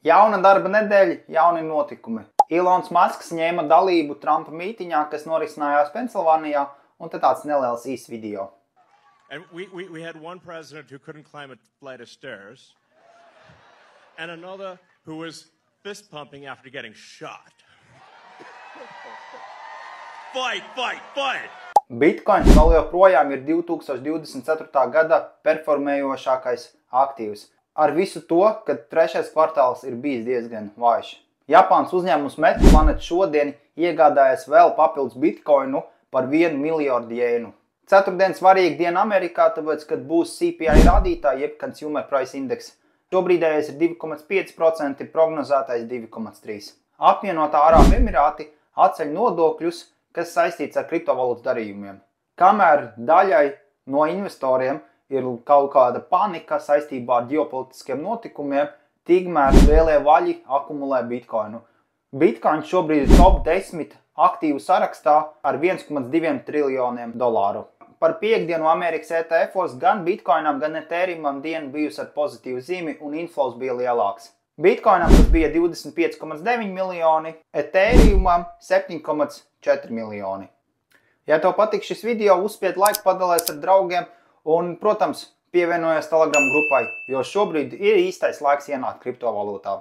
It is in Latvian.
Jauna darba nedēļa, jauni notikumi. Ilons Masks ņēma dalību Trumpa mītiņā, kas norisinājās Pensilvānijā, un te tāds neliels īsts video. And we had one president who couldn't climb a flight of stairs, and another who was fist pumping after getting shot. Fight, fight, fight! Bitcoins vēl joprojām ir 2024. gada performējošākais aktīvs. Ar visu to, ka trešais kvartāls ir bijis diezgan vājš. Japāns uzņēmums Metaplanet šodien iegādājas vēl papildus bitcoinu par 1 miljardu jēnu. Ceturtdien svarīga diena Amerikā, tāpēc, kad būs CPI rādītāji, jeb Consumer Price Index. Šobrīdējais ir 2,5%, prognozētais 2,3%. Apvienotā Arābu Emirāti atceļ nodokļus, kas saistīts ar kriptovalūtu darījumiem. Kamēr daļai no investoriem ir kaut kāda panika saistībā ar ģeopolitiskiem notikumiem, tikmēr lielie vaļi akumulē bitcoinu. Bitcoins šobrīd ir top 10 aktīvu sarakstā ar 1,2 triljoniem dolāru. Par piekdienu Amerikas ETF-os gan bitcoinam, gan ethereumam diena bijusi ar pozitīvu zīmi un inflows bija lielāks. Bitcoinam tas bija 25,9 miljoni, ethereumam 7,4 miljoni. Ja tev patīk šis video, uzspied laiku, padalies ar draugiem un, protams, pievienojies Telegram grupai, jo šobrīd ir īstais laiks ienākt kriptovalūtā.